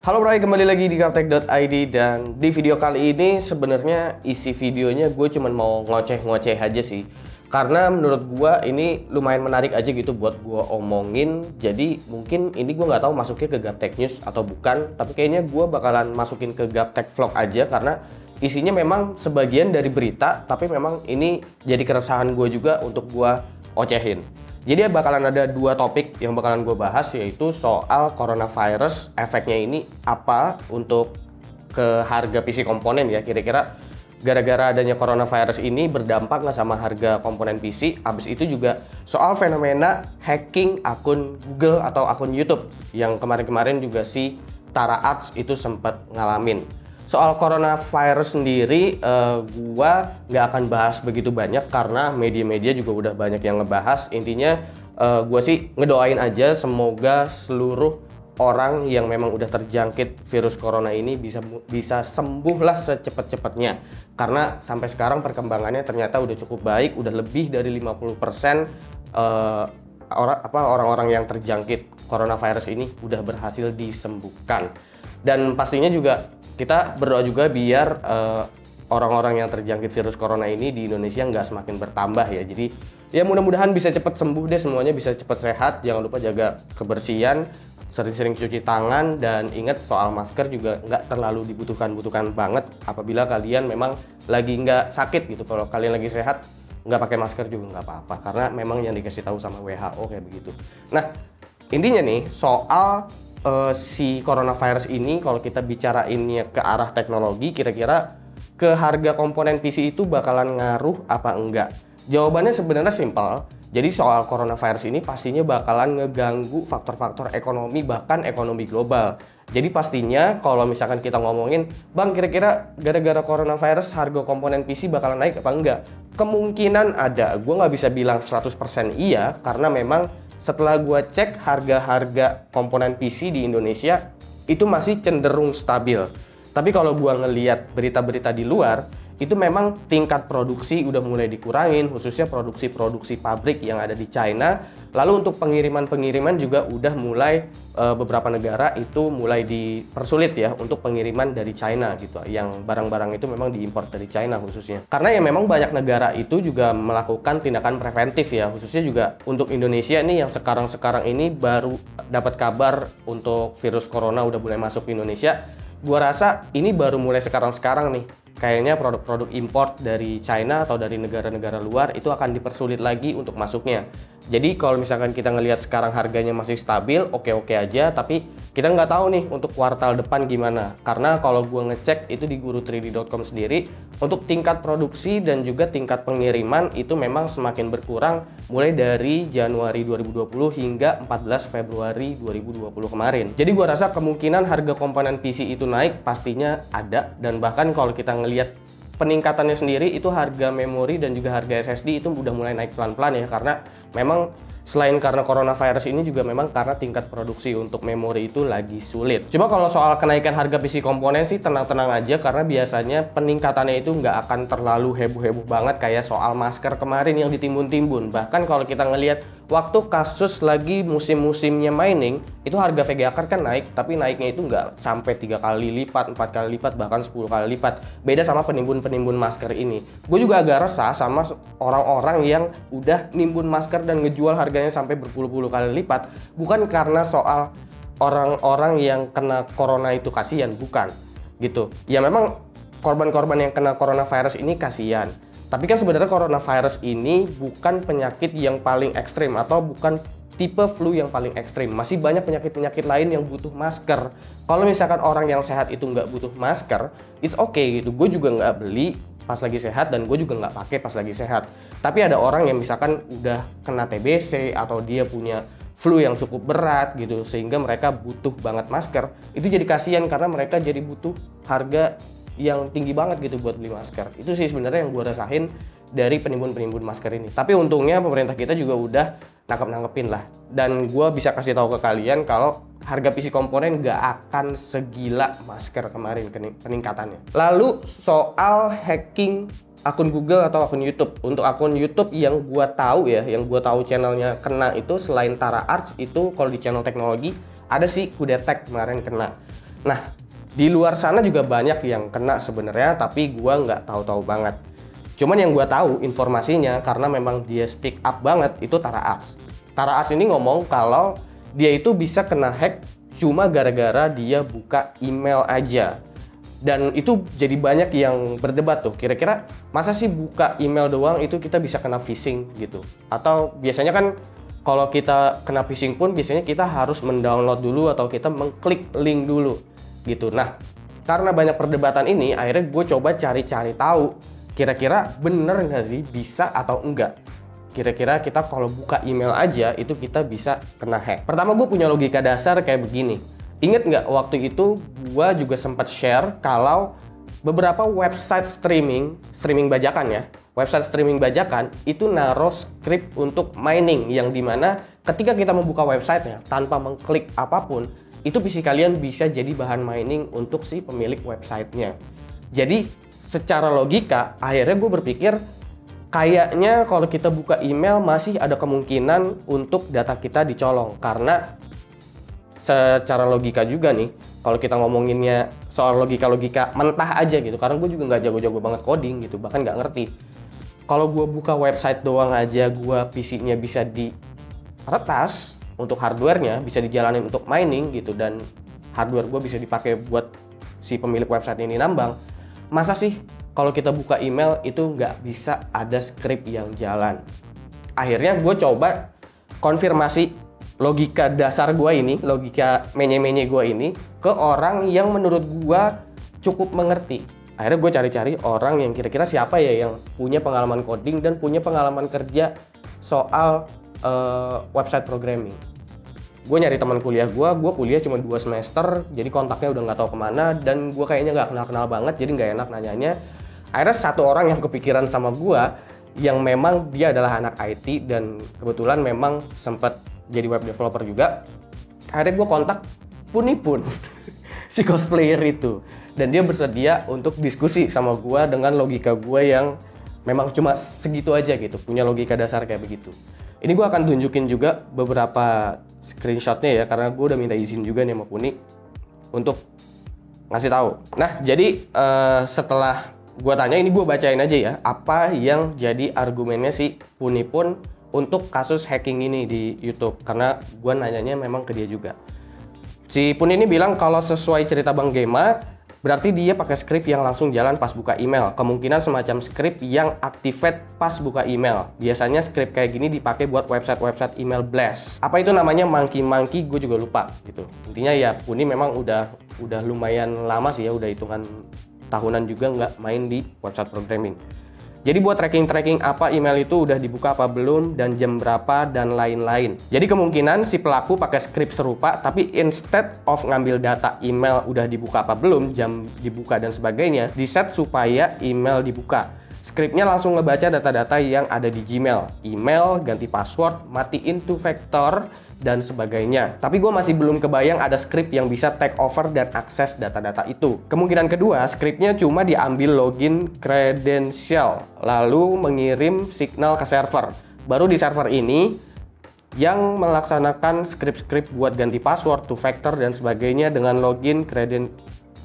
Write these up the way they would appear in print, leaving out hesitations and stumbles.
Halo bro, kembali lagi di Kaptek.id dan di video kali ini sebenarnya isi videonya gue cuma mau ngoceh-ngoceh aja sih. Karena menurut gue ini lumayan menarik aja gitu buat gue omongin. Jadi mungkin ini gue nggak tahu masuknya ke Gaptek News atau bukan, tapi kayaknya gue bakalan masukin ke Gaptek Vlog aja karena isinya memang sebagian dari berita, tapi memang ini jadi keresahan gue juga untuk gue ocehin. Jadi bakalan ada dua topik yang bakalan gue bahas, yaitu soal coronavirus, efeknya ini apa untuk ke harga PC komponen ya. Kira-kira gara-gara adanya coronavirus ini berdampak nggak sama harga komponen PC. Habis itu juga soal fenomena hacking akun Google atau akun YouTube yang kemarin-kemarin juga si Tara Arts itu sempat ngalamin. Soal coronavirus sendiri, gua nggak akan bahas begitu banyak karena media-media juga udah banyak yang ngebahas. Intinya, gua sih ngedoain aja semoga seluruh orang yang memang udah terjangkit virus corona ini bisa sembuh lah secepat-cepatnya. Karena sampai sekarang perkembangannya ternyata udah cukup baik, udah lebih dari 50% orang-orang yang terjangkit coronavirus ini udah berhasil disembuhkan. Dan pastinya juga kita berdoa juga biar orang-orang yang terjangkit virus corona ini di Indonesia nggak semakin bertambah ya. Jadi ya mudah-mudahan bisa cepat sembuh deh, semuanya bisa cepat sehat. Jangan lupa jaga kebersihan, sering-sering cuci tangan, dan ingat soal masker juga nggak terlalu dibutuhkan banget apabila kalian memang lagi nggak sakit gitu. Kalau kalian lagi sehat nggak pakai masker juga nggak apa-apa karena memang yang dikasih tahu sama WHO kayak begitu. Nah intinya nih soal si coronavirus ini, kalau kita bicarainnya ke arah teknologi, kira-kira ke harga komponen PC itu bakalan ngaruh apa enggak? Jawabannya sebenarnya simpel. Jadi soal coronavirus ini pastinya bakalan ngeganggu faktor-faktor ekonomi, bahkan ekonomi global. Jadi pastinya kalau misalkan kita ngomongin, Bang kira-kira gara-gara coronavirus harga komponen PC bakalan naik apa enggak? Kemungkinan ada, gue nggak bisa bilang 100% iya karena memang setelah gue cek harga-harga komponen PC di Indonesia itu masih cenderung stabil. Tapi kalau gue ngeliat berita-berita di luar, itu memang tingkat produksi udah mulai dikurangin, khususnya produksi-produksi pabrik yang ada di China. Lalu untuk pengiriman-pengiriman juga udah mulai beberapa negara itu mulai dipersulit ya untuk pengiriman dari China gitu. Yang barang-barang itu memang diimpor dari China khususnya. Karena ya memang banyak negara itu juga melakukan tindakan preventif ya, khususnya juga untuk Indonesia nih yang sekarang-sekarang ini baru dapat kabar untuk virus corona udah mulai masuk ke Indonesia. Gua rasa ini baru mulai sekarang-sekarang nih. Kayaknya produk-produk import dari China atau dari negara-negara luar itu akan dipersulit lagi untuk masuknya. Jadi kalau misalkan kita ngelihat sekarang harganya masih stabil, oke-oke aja, tapi kita nggak tahu nih untuk kuartal depan gimana. Karena kalau gue ngecek itu di guru3d.com sendiri, untuk tingkat produksi dan juga tingkat pengiriman itu memang semakin berkurang mulai dari Januari 2020 hingga 14 Februari 2020 kemarin. Jadi gue rasa kemungkinan harga komponen PC itu naik pastinya ada, dan bahkan kalau kita ngelihat peningkatannya sendiri itu harga memori dan juga harga SSD itu udah mulai naik pelan-pelan ya, karena memang selain karena coronavirus ini juga memang karena tingkat produksi untuk memori itu lagi sulit. Cuma kalau soal kenaikan harga PC komponen sih tenang-tenang aja karena biasanya peningkatannya itu nggak akan terlalu heboh-heboh banget kayak soal masker kemarin yang ditimbun-timbun. Bahkan kalau kita ngelihat waktu kasus lagi musim-musimnya mining, itu harga VGA card kan naik, tapi naiknya itu nggak sampai 3 kali lipat, 4 kali lipat, bahkan 10 kali lipat. Beda sama penimbun-penimbun masker ini. Gue juga agak resah sama orang-orang yang udah nimbun masker dan ngejual harganya sampai berpuluh-puluh kali lipat. Bukan karena soal orang-orang yang kena corona itu kasihan, bukan gitu. Ya memang korban-korban yang kena coronavirus ini kasihan. Tapi kan sebenarnya coronavirus ini bukan penyakit yang paling ekstrim atau bukan tipe flu yang paling ekstrim. Masih banyak penyakit-penyakit lain yang butuh masker. Kalau misalkan orang yang sehat itu nggak butuh masker, it's okay gitu. Gue juga nggak beli pas lagi sehat dan gue juga nggak pakai pas lagi sehat. Tapi ada orang yang misalkan udah kena TBC atau dia punya flu yang cukup berat gitu sehingga mereka butuh banget masker. Itu jadi kasihan karena mereka jadi butuh harga yang tinggi banget gitu buat beli masker. Itu sih sebenarnya yang gue rasain dari penimbun-penimbun masker ini. Tapi untungnya pemerintah kita juga udah nangkep-nangkepin lah. Dan gue bisa kasih tahu ke kalian kalau harga PC komponen nggak akan segila masker kemarin peningkatannya. Lalu soal hacking akun Google atau akun YouTube. Untuk akun YouTube yang gue tahu ya, yang gue tahu channelnya kena itu selain Tara Arts itu kalau di channel teknologi ada sih Kudetek kemarin kena. Nah, di luar sana juga banyak yang kena sebenarnya, tapi gua nggak tahu-tahu banget. Cuman yang gua tahu informasinya karena memang dia speak up banget itu Tara Ars. Tara Ars ini ngomong kalau dia itu bisa kena hack cuma gara-gara dia buka email aja. Dan itu jadi banyak yang berdebat tuh, kira-kira masa sih buka email doang itu kita bisa kena phishing gitu? Atau biasanya kan kalau kita kena phishing pun biasanya kita harus mendownload dulu atau kita mengklik link dulu gitu. Nah, karena banyak perdebatan ini, akhirnya gue coba cari-cari tahu kira-kira bener nggak sih bisa atau enggak. Kira-kira kita kalau buka email aja itu kita bisa kena hack. Pertama gue punya logika dasar kayak begini. Ingat nggak waktu itu gue juga sempat share kalau beberapa website streaming bajakan ya, website streaming bajakan itu naruh script untuk mining yang dimana ketika kita membuka websitenya tanpa mengklik apapun, itu PC kalian bisa jadi bahan mining untuk si pemilik websitenya. Jadi secara logika akhirnya gue berpikir kayaknya kalau kita buka email masih ada kemungkinan untuk data kita dicolong, karena secara logika juga nih, kalau kita ngomonginnya soal logika-logika mentah aja gitu, karena gue juga nggak jago-jago banget coding gitu, bahkan nggak ngerti. Kalau gue buka website doang aja, gue PC-nya bisa diretas untuk hardware-nya, bisa dijalanin untuk mining gitu, dan hardware gue bisa dipakai buat si pemilik website ini nambang. Masa sih kalau kita buka email itu nggak bisa ada script yang jalan? Akhirnya gue coba konfirmasi logika dasar gue ini, logika menye-menye gue ini ke orang yang menurut gue cukup mengerti. Akhirnya gue cari-cari orang yang kira-kira siapa ya yang punya pengalaman coding dan punya pengalaman kerja soal website programming. Gue nyari teman kuliah gue kuliah cuma 2 semester, jadi kontaknya udah nggak tahu kemana, dan gue kayaknya nggak kenal-kenal banget, jadi nggak enak nanyanya. Akhirnya satu orang yang kepikiran sama gue, yang memang dia adalah anak IT dan kebetulan memang sempat jadi web developer juga. Akhirnya gue kontak Punipun si cosplayer itu, dan dia bersedia untuk diskusi sama gue dengan logika gue yang memang cuma segitu aja gitu, punya logika dasar kayak begitu. Ini gue akan tunjukin juga beberapa screenshotnya ya, karena gue udah minta izin juga nih sama Puni untuk ngasih tahu. Nah, jadi setelah gue tanya, ini gue bacain aja ya apa yang jadi argumennya si Punipun untuk kasus hacking ini di YouTube, karena gue nanyanya memang ke dia juga. Si Pun ini bilang kalau sesuai cerita Bang Gema, berarti dia pakai script yang langsung jalan pas buka email. Kemungkinan semacam script yang activate pas buka email. Biasanya script kayak gini dipakai buat website-website email blast. Apa itu namanya, monkey, gue juga lupa gitu. Intinya ya Puni memang udah lumayan lama sih ya, udah hitungan tahunan juga nggak main di website programming. Jadi buat tracking apa email itu udah dibuka apa belum, dan jam berapa, dan lain-lain. Jadi kemungkinan si pelaku pakai script serupa, tapi instead of ngambil data email udah dibuka apa belum, jam dibuka dan sebagainya, di-set supaya email dibuka. Scriptnya langsung ngebaca data-data yang ada di Gmail, email, ganti password, matiin two factor, dan sebagainya. Tapi gue masih belum kebayang ada script yang bisa take over dan akses data-data itu. Kemungkinan kedua, scriptnya cuma diambil login credential, lalu mengirim signal ke server. Baru di server ini yang melaksanakan script-script buat ganti password, two factor, dan sebagainya dengan login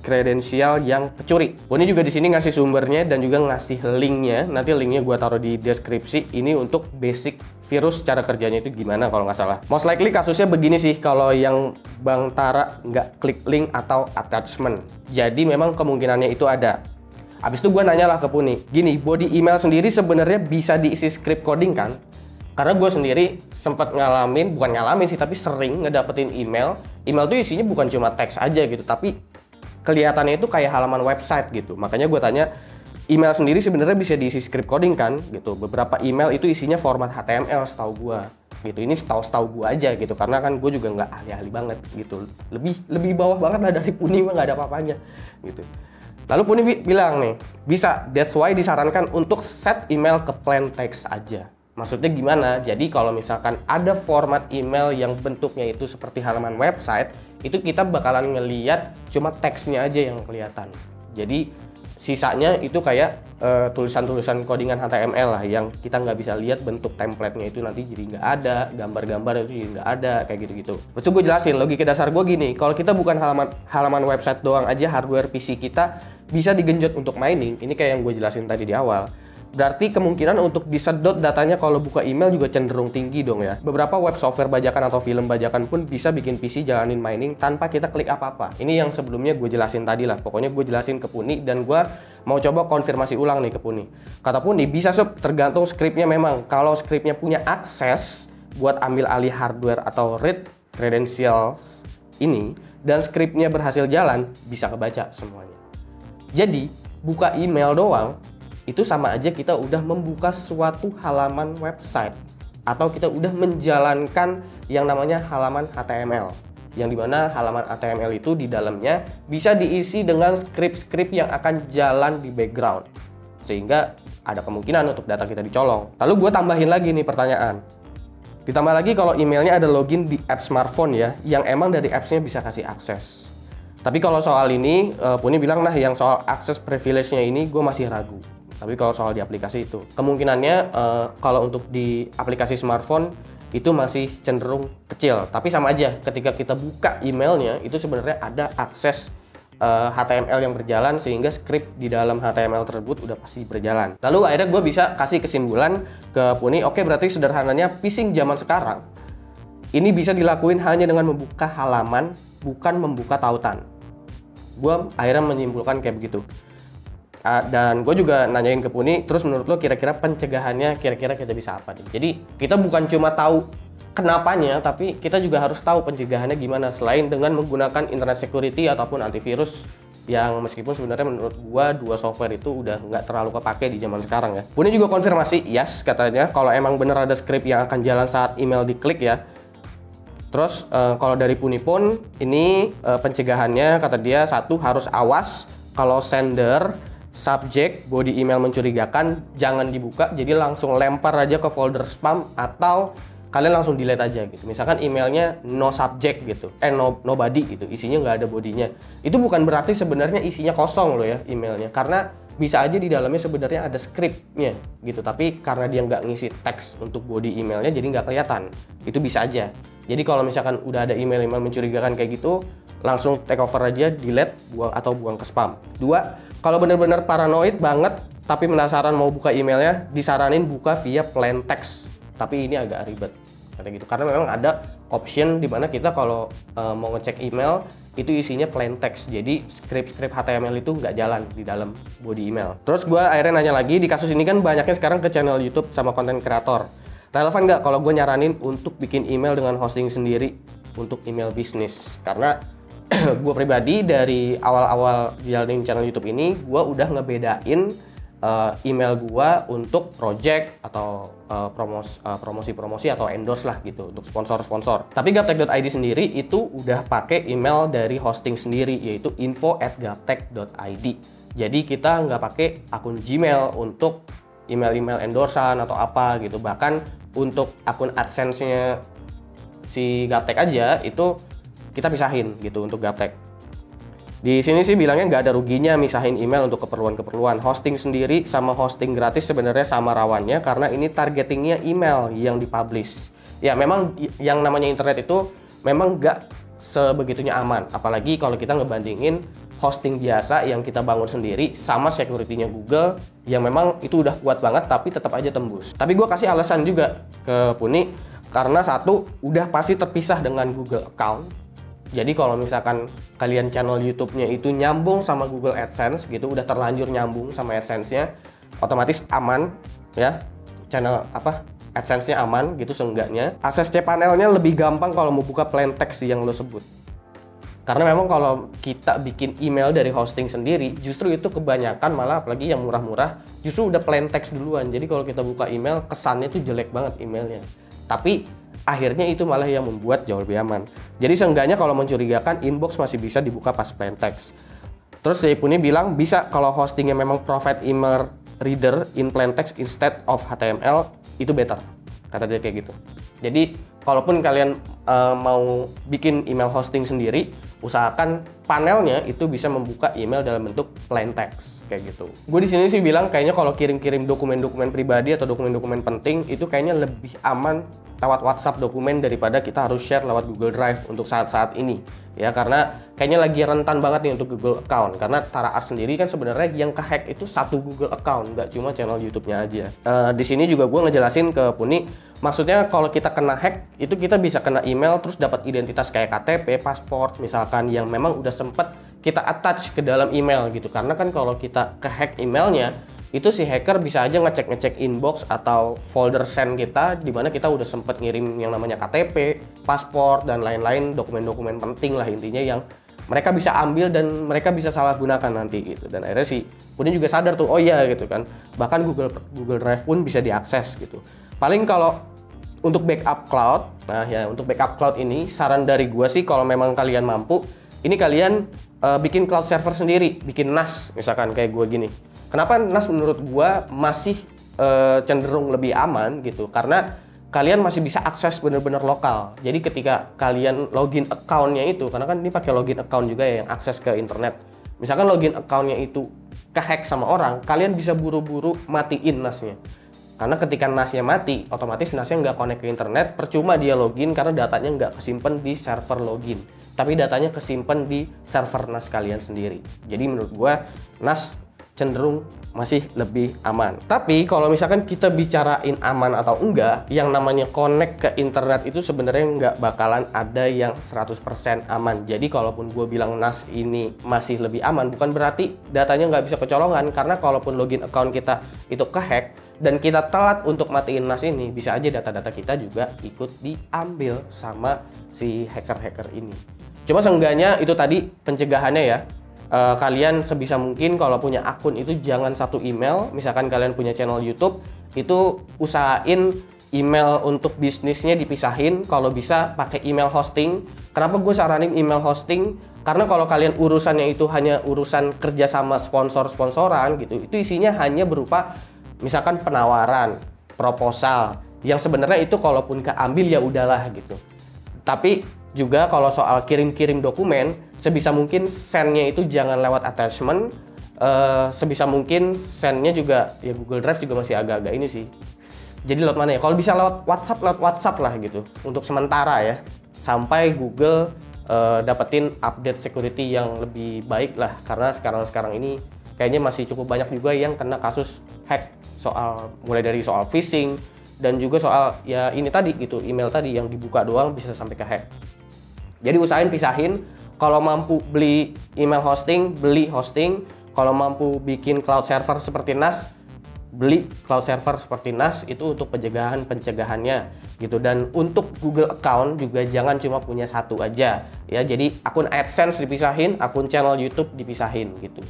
kredensial yang kecuri. Ini juga di sini ngasih sumbernya dan juga ngasih linknya. Nanti linknya gue taruh di deskripsi. Ini untuk basic virus, cara kerjanya itu gimana kalau nggak salah. Most likely kasusnya begini sih kalau yang Bang Tara nggak klik link atau attachment. Jadi memang kemungkinannya itu ada. Abis itu gue nanya lah ke Puni, gini, body email sendiri sebenarnya bisa diisi script coding kan? Karena gue sendiri sempat bukan ngalamin sih, tapi sering ngedapetin email. Email tuh isinya bukan cuma teks aja gitu, tapi kelihatannya itu kayak halaman website gitu. Makanya gue tanya, email sendiri sebenarnya bisa diisi script coding kan gitu. Beberapa email itu isinya format HTML setahu gue gitu. Ini setahu gue aja gitu, karena kan gue juga nggak ahli-ahli banget gitu. Lebih bawah banget lah dari Puni, mah nggak ada apa-apanya gitu. Lalu Puni bilang nih, bisa, that's why disarankan untuk set email ke plain text aja. Maksudnya gimana? Jadi kalau misalkan ada format email yang bentuknya itu seperti halaman website, itu kita bakalan ngeliat cuma teksnya aja yang kelihatan. Jadi Sisanya itu kayak tulisan-tulisan codingan HTML lah yang kita nggak bisa lihat bentuk template-nya itu nanti jadi nggak ada, gambar-gambar itu jadi nggak ada, kayak gitu-gitu. Terus gue jelasin logika dasar gue gini, kalau kita bukan halaman website doang aja, hardware PC kita bisa digenjot untuk mining, ini kayak yang gue jelasin tadi di awal. Berarti kemungkinan untuk disedot datanya kalau buka email juga cenderung tinggi dong ya. Beberapa web software bajakan atau film bajakan pun bisa bikin PC jalanin mining tanpa kita klik apa-apa. Ini yang sebelumnya gue jelasin tadi lah. Pokoknya gue jelasin ke Puni dan gue mau coba konfirmasi ulang nih ke Puni. Kata Puni, bisa sob, tergantung scriptnya memang. Kalau scriptnya punya akses buat ambil alih hardware atau read credentials ini, dan scriptnya berhasil jalan, bisa kebaca semuanya. Jadi, buka email doang, itu sama aja kita udah membuka suatu halaman website atau kita udah menjalankan yang namanya halaman HTML, yang dimana halaman HTML itu di dalamnya bisa diisi dengan script-script yang akan jalan di background sehingga ada kemungkinan untuk data kita dicolong. Lalu gue tambahin lagi nih pertanyaan, ditambah lagi kalau emailnya ada login di app smartphone ya, yang emang dari apps-nya bisa kasih akses. Tapi kalau soal ini Puni bilang nah yang soal akses privilege-nya ini gue masih ragu. Tapi kalau soal di aplikasi itu, kemungkinannya kalau untuk di aplikasi smartphone itu masih cenderung kecil. Tapi sama aja, ketika kita buka emailnya, itu sebenarnya ada akses HTML yang berjalan sehingga script di dalam HTML tersebut udah pasti berjalan. Lalu akhirnya gue bisa kasih kesimpulan ke Puni, oke berarti sederhananya phishing zaman sekarang ini bisa dilakuin hanya dengan membuka halaman, bukan membuka tautan. Gue akhirnya menyimpulkan kayak begitu. Dan gue juga nanyain ke Puni, terus menurut lo kira-kira pencegahannya kira-kira kita bisa apa nih? Jadi kita bukan cuma tahu kenapanya, tapi kita juga harus tahu pencegahannya gimana selain dengan menggunakan internet security ataupun antivirus yang meskipun sebenarnya menurut gue dua software itu udah nggak terlalu kepake di zaman sekarang ya. Puni juga konfirmasi, yes katanya kalau emang bener ada script yang akan jalan saat email diklik ya. Terus kalau dari Puni pun ini pencegahannya kata dia satu harus awas kalau sender subjek body email mencurigakan jangan dibuka, jadi langsung lempar aja ke folder spam atau kalian langsung delete aja gitu. Misalkan emailnya no subject gitu, nobody gitu, isinya nggak ada bodinya. Itu bukan berarti sebenarnya isinya kosong loh ya emailnya, karena bisa aja di dalamnya sebenarnya ada scriptnya gitu, tapi karena dia nggak ngisi teks untuk body emailnya jadi nggak kelihatan. Itu bisa aja. Jadi kalau misalkan udah ada email-email mencurigakan kayak gitu, langsung take over aja, delete, buang atau buang ke spam. Dua, kalau bener-bener paranoid banget tapi penasaran mau buka emailnya, disaranin buka via plain text. Tapi ini agak ribet kata gitu, karena memang ada option di mana kita kalau mau ngecek email itu isinya plain text, jadi script HTML itu nggak jalan di dalam body email. Terus gue akhirnya nanya lagi, di kasus ini kan banyaknya sekarang ke channel YouTube sama konten kreator, relevan nggak kalau gue nyaranin untuk bikin email dengan hosting sendiri untuk email bisnis? Karena gue pribadi dari awal-awal jalanin channel YouTube ini, gue udah ngebedain email gue untuk project atau promosi-promosi atau endorse lah gitu, untuk sponsor-sponsor. Tapi Gaptek.id sendiri itu udah pakai email dari hosting sendiri, yaitu info@gaptek.id. Jadi kita nggak pakai akun Gmail untuk email-email endorsean atau apa gitu. Bahkan untuk akun AdSense-nya si Gaptek aja itu kita pisahin gitu untuk Gaptek. Di sini sih bilangnya nggak ada ruginya misahin email untuk keperluan-keperluan. Hosting sendiri sama hosting gratis sebenarnya sama rawannya karena ini targetingnya email yang dipublish. Ya memang yang namanya internet itu memang nggak sebegitunya aman. Apalagi kalau kita ngebandingin hosting biasa yang kita bangun sendiri sama security-nya Google yang memang itu udah kuat banget tapi tetap aja tembus. Tapi gue kasih alasan juga ke Puni karena satu, udah pasti terpisah dengan Google account. Jadi kalau misalkan kalian channel YouTube-nya itu nyambung sama Google AdSense gitu, udah terlanjur nyambung sama AdSense-nya, otomatis aman ya. Channel AdSense-nya aman gitu seenggaknya. Akses cPanel-nya lebih gampang kalau mau buka plain text yang lo sebut. Karena memang kalau kita bikin email dari hosting sendiri, justru itu kebanyakan malah apalagi yang murah-murah, justru udah plain text duluan. Jadi kalau kita buka email, kesannya tuh jelek banget emailnya. Tapi akhirnya itu malah yang membuat jauh lebih aman. Jadi seenggaknya kalau mencurigakan, inbox masih bisa dibuka pas plain text. Terus si Puni bilang bisa kalau hostingnya memang provide email reader in plain text instead of HTML, itu better. Kata dia kayak gitu. Jadi kalaupun kalian mau bikin email hosting sendiri, usahakan panelnya itu bisa membuka email dalam bentuk plain text kayak gitu. Gue di sini sih bilang kayaknya kalau kirim-kirim dokumen-dokumen pribadi atau dokumen-dokumen penting itu kayaknya lebih aman lewat WhatsApp dokumen daripada kita harus share lewat Google Drive untuk saat-saat ini ya, karena kayaknya lagi rentan banget nih untuk Google account, karena Tara Art sendiri kan sebenarnya yang kehack itu satu Google account, nggak cuma channel YouTube-nya aja. Di sini juga gue ngejelasin ke Puni, maksudnya kalau kita kena hack itu kita bisa kena email terus dapat identitas kayak KTP, paspor misalkan yang memang udah sempet kita attach ke dalam email gitu, karena kan kalau kita kehack emailnya itu si hacker bisa aja ngecek inbox atau folder send kita di mana kita udah sempet ngirim yang namanya KTP, paspor dan lain-lain dokumen-dokumen penting lah intinya yang mereka bisa ambil dan mereka bisa salah gunakan nanti gitu. Dan akhirnya si Puni juga sadar tuh, oh iya gitu kan, bahkan Google Drive pun bisa diakses gitu. Paling kalau untuk backup cloud, nah ya untuk backup cloud ini saran dari gua sih kalau memang kalian mampu, ini kalian bikin cloud server sendiri, bikin NAS misalkan kayak gua gini. Kenapa NAS menurut gua masih cenderung lebih aman gitu? Karena kalian masih bisa akses bener-bener lokal. Jadi ketika kalian login account-nya itu, karena kan ini pakai login account juga ya yang akses ke internet. Misalkan login account-nya itu kehack sama orang, kalian bisa buru-buru matiin NAS-nya. Karena ketika NAS-nya mati, otomatis NAS-nya nggak connect ke internet, percuma dia login karena datanya nggak kesimpan di server login. Tapi datanya kesimpan di server NAS kalian sendiri. Jadi menurut gua NAS cenderung masih lebih aman. Tapi kalau misalkan kita bicarain aman atau enggak, yang namanya connect ke internet itu sebenarnya nggak bakalan ada yang 100% aman. Jadi kalaupun gue bilang NAS ini masih lebih aman, bukan berarti datanya nggak bisa kecolongan, karena kalaupun login account kita itu kehack dan kita telat untuk matiin NAS ini, bisa aja data-data kita juga ikut diambil sama si hacker-hacker ini. Cuma seenggaknya itu tadi pencegahannya ya. Kalian sebisa mungkin kalau punya akun itu jangan satu email. Misalkan kalian punya channel YouTube, itu usahain email untuk bisnisnya dipisahin. Kalau bisa pakai email hosting. Kenapa gue saranin email hosting? Karena kalau kalian urusannya itu hanya urusan kerja sama sponsor-sponsoran gitu, itu isinya hanya berupa misalkan penawaran, proposal, yang sebenarnya itu kalaupun keambil ya udahlah gitu. Tapi juga kalau soal kirim-kirim dokumen, sebisa mungkin send-nya itu jangan lewat attachment. Sebisa mungkin send-nya juga, ya Google Drive juga masih agak-agak ini sih. Jadi lewat mana ya? Kalau bisa lewat WhatsApp lah gitu. Untuk sementara ya. Sampai Google dapetin update security yang lebih baik lah. Karena sekarang ini kayaknya masih cukup banyak juga yang kena kasus hack. Mulai dari soal phishing, dan juga soal ya ini tadi gitu, email tadi yang dibuka doang bisa sampai ke hack. Jadi usahain pisahin, kalau mampu beli email hosting, beli hosting. Kalau mampu bikin cloud server seperti NAS, beli cloud server seperti NAS, itu untuk pencegahannya gitu. Dan untuk Google account juga jangan cuma punya satu aja ya. Jadi akun AdSense dipisahin, akun channel YouTube dipisahin gitu.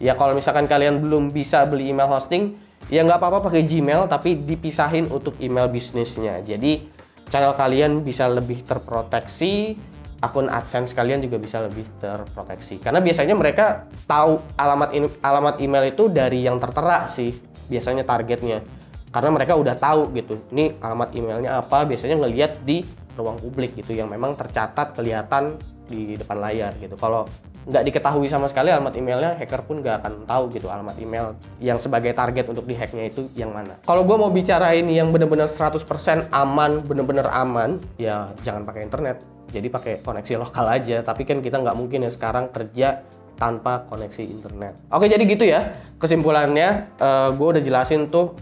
Ya kalau misalkan kalian belum bisa beli email hosting, ya nggak apa-apa pakai Gmail, tapi dipisahin untuk email bisnisnya. Jadi channel kalian bisa lebih terproteksi, akun AdSense kalian juga bisa lebih terproteksi. Karena biasanya mereka tahu alamat email itu dari yang tertera sih, biasanya targetnya. Karena mereka udah tahu gitu, ini alamat emailnya apa, biasanya ngelihat di ruang publik gitu, yang memang tercatat kelihatan di depan layar gitu. Kalau nggak diketahui sama sekali alamat emailnya, hacker pun nggak akan tahu gitu alamat email yang sebagai target untuk dihacknya itu yang mana. Kalau gue mau bicarain yang bener-bener 100% aman, bener-bener aman, ya jangan pakai internet. Jadi pakai koneksi lokal aja. Tapi kan kita nggak mungkin ya sekarang kerja tanpa koneksi internet. Oke, jadi gitu ya kesimpulannya. Gue udah jelasin tuh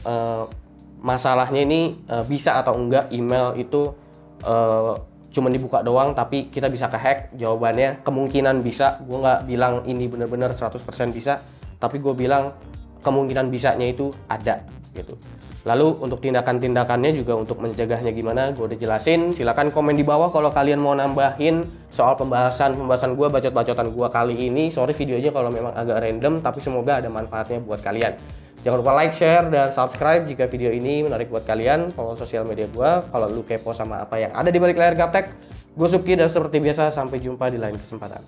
masalahnya ini bisa atau enggak email itu cuma dibuka doang tapi kita bisa kehack. Jawabannya kemungkinan bisa. Gue nggak bilang ini bener-bener 100% bisa, tapi gue bilang kemungkinan bisanya itu ada gitu. Lalu untuk tindakan-tindakannya juga untuk mencegahnya gimana, gue udah jelasin. Silahkan komen di bawah kalau kalian mau nambahin soal pembahasan gue, bacot-bacotan gue kali ini. Sorry videonya kalau memang agak random, tapi semoga ada manfaatnya buat kalian. Jangan lupa like, share, dan subscribe jika video ini menarik buat kalian. Follow sosial media gue kalau lu kepo sama apa yang ada di balik layar Gaptek. Gue Subki, dan seperti biasa sampai jumpa di lain kesempatan.